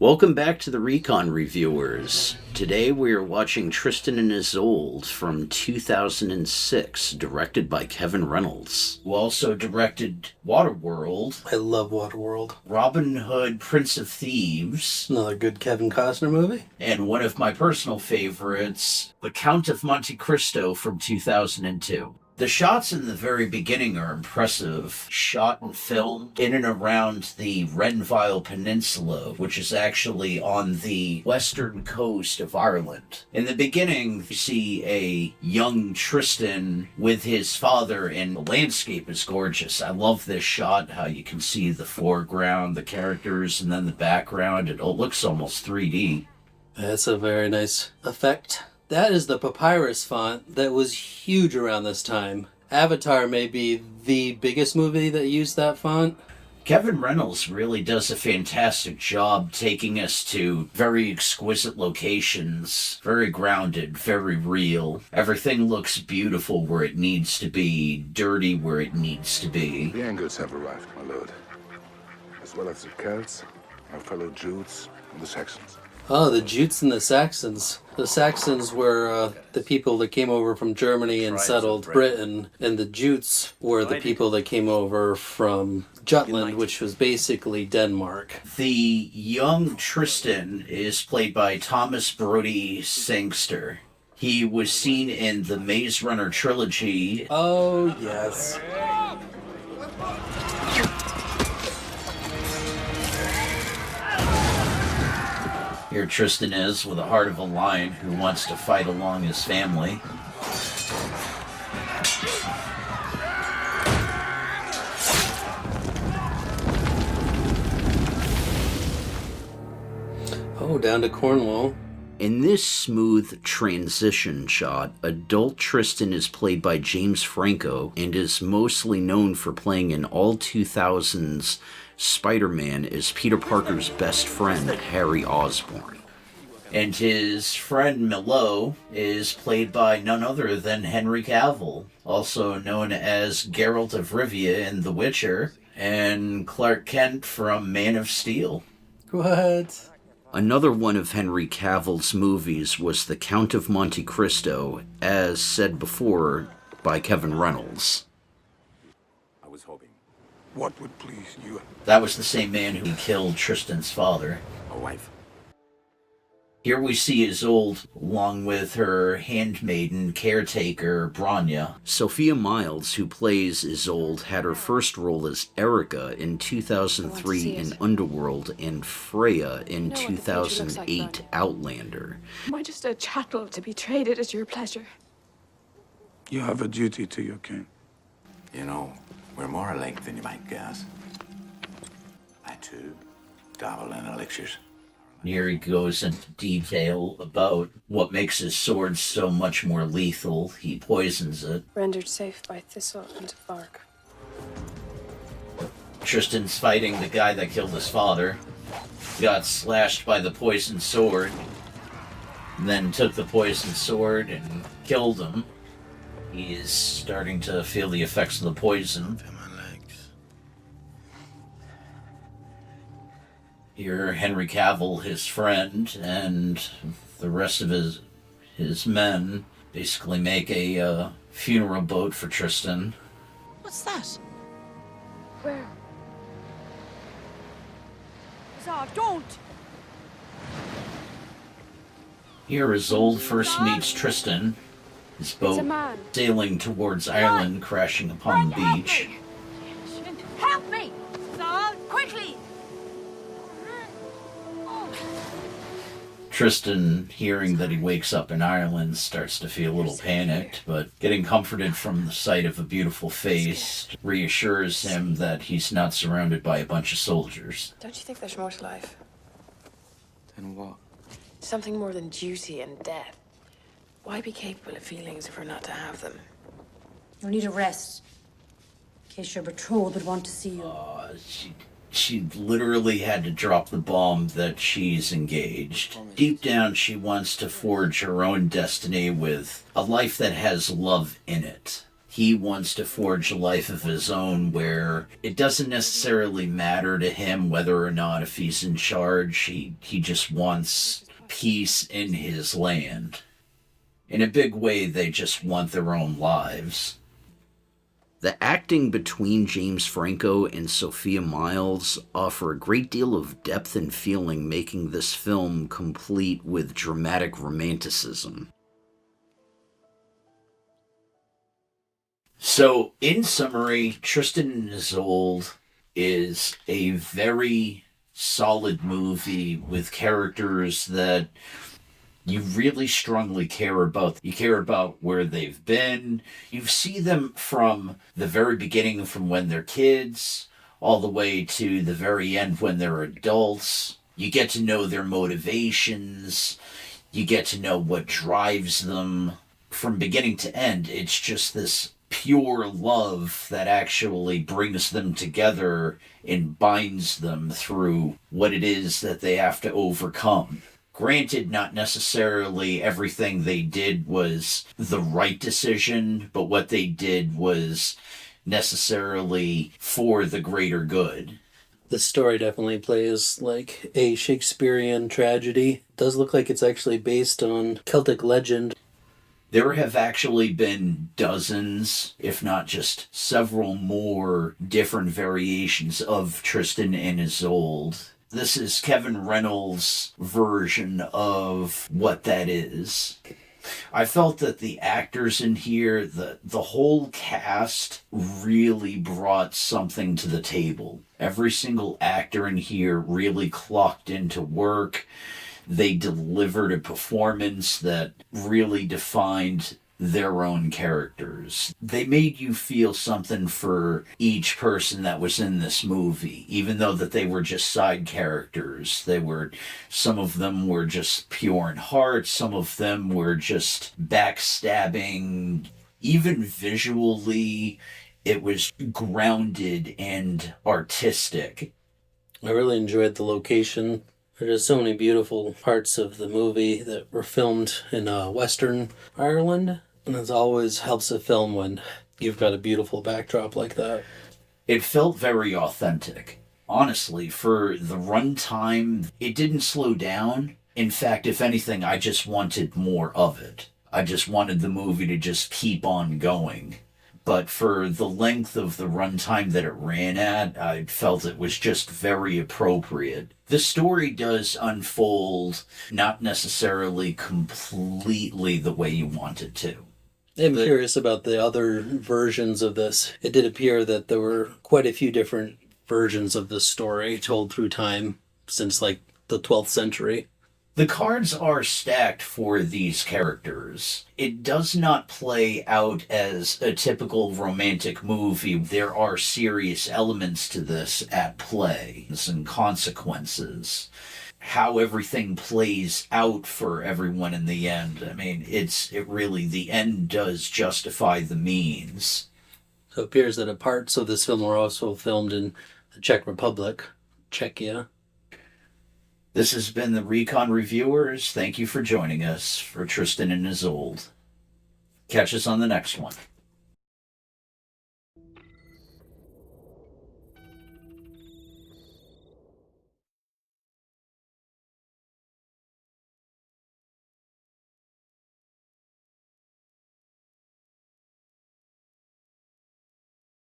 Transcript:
Welcome back to the Recon Reviewers. Today we are watching Tristan and Isolde from 2006, directed by Kevin Reynolds, who also directed Waterworld. I love Waterworld. Robin Hood, Prince of Thieves. Another good Kevin Costner movie. And one of my personal favorites, The Count of Monte Cristo from 2002. The shots in the very beginning are impressive. Shot and filmed in and around the Renville Peninsula, which is actually on the western coast of Ireland. In the beginning, you see a young Tristan with his father, and the landscape is gorgeous. I love this shot, how you can see the foreground, the characters, and then the background. It all looks almost 3D. That's a very nice effect. That is the papyrus font that was huge around this time. Avatar may be the biggest movie that used that font. Kevin Reynolds really does a fantastic job taking us to very exquisite locations, very grounded, very real. Everything looks beautiful where it needs to be, dirty where it needs to be. The Angles have arrived, my lord, as well as the Celts, our fellow Jutes, and the Saxons. Oh, the Jutes and the Saxons. The Saxons were the people that came over from Germany and settled Britain, and the Jutes were the people that came over from Jutland, which was basically Denmark. The young Tristan is played by Thomas Brody Sangster. He was seen in the Maze Runner trilogy. Oh, yes. Here Tristan is with the heart of a lion who wants to fight along his family. Oh, down to Cornwall. In this smooth transition shot, adult Tristan is played by James Franco and is mostly known for playing in all 2000s Spider-Man as Peter Parker's best friend, Harry Osborn. And his friend Milo is played by none other than Henry Cavill, also known as Geralt of Rivia in The Witcher, and Clark Kent from Man of Steel. What? Another one of Henry Cavill's movies was The Count of Monte Cristo, as said before by Kevin Reynolds. I was hoping. What would please you? That was the same man who killed Tristan's father. A wife. Here we see Isolde along with her handmaiden caretaker, Branya. Sophia Myles, who plays Isolde, had her first role as Erica in 2003 in Underworld and Freya in 2008 Outlander. Am I just a chattel to be traded at your pleasure? You have a duty to your king. You know, we're more alike than you might guess. I, too, dabble in elixirs. Here he goes into detail about what makes his sword so much more lethal. He poisons it. Rendered safe by thistle and bark. Tristan's fighting the guy that killed his father. Got slashed by the poisoned sword. And then took the poisoned sword and killed him. He is starting to feel the effects of the poison. Here, Henry Cavill, his friend, and the rest of his men basically make a funeral boat for Tristan. What's that? Where? Zod, don't! Here, Isolde first meets Tristan. His boat sailing towards Ireland, crashing upon the beach. Help me! Zod, quickly! Tristan, hearing that he wakes up in Ireland, starts to feel a little panicked, but getting comforted from the sight of a beautiful face reassures him that he's not surrounded by a bunch of soldiers. Don't you think there's more to life? Then what? Something more than duty and death. Why be capable of feelings if we're not to have them? You'll need a rest. In case your betrothed would want to see you. She literally had to drop the bomb that she's engaged. Deep down, she wants to forge her own destiny with a life that has love in it. He wants to forge a life of his own where it doesn't necessarily matter to him whether or not if he's in charge. He just wants peace in his land. In a big way, they just want their own lives. The acting between James Franco and Sophia Myles offer a great deal of depth and feeling, making this film complete with dramatic romanticism. So, in summary, Tristan and Isolde is a very solid movie with characters that you really strongly care about. You care about where they've been. You see them from the very beginning, from when they're kids, all the way to the very end when they're adults. You get to know their motivations. You get to know what drives them. From beginning to end, it's just this pure love that actually brings them together and binds them through what it is that they have to overcome. Granted, not necessarily everything they did was the right decision, but what they did was necessarily for the greater good. The story definitely plays like a Shakespearean tragedy. It does look like it's actually based on Celtic legend. There have actually been dozens, if not just several more different variations of Tristan and Isolde. This is Kevin Reynolds' version of what that is. I felt that the actors in here, the whole cast really brought something to the table. Every single actor in here really clocked into work. They delivered a performance that really defined their own characters. They made you feel something for each person that was in this movie, even though that they were just side characters. Some of them were just pure in heart, some of them were just backstabbing. Even visually, it was grounded and artistic. I really enjoyed the location. There's so many beautiful parts of the movie that were filmed in Western Ireland, and it always helps a film when you've got a beautiful backdrop like that. It felt very authentic. Honestly, for the runtime, it didn't slow down. In fact, if anything, I just wanted more of it. I just wanted the movie to just keep on going. But for the length of the runtime that it ran at, I felt it was just very appropriate. The story does unfold not necessarily completely the way you want it to. I'm curious about the other versions of this. It did appear that there were quite a few different versions of this story told through time since like the 12th century. The cards are stacked for these characters. It does not play out as a typical romantic movie. There are serious elements to this at play and consequences. How everything plays out for everyone in the end. I mean, the end does justify the means. So it appears that parts of this film were also filmed in the Czech Republic, Czechia. This has been the Recon Reviewers. Thank you for joining us for Tristan and Isolde. Catch us on the next one.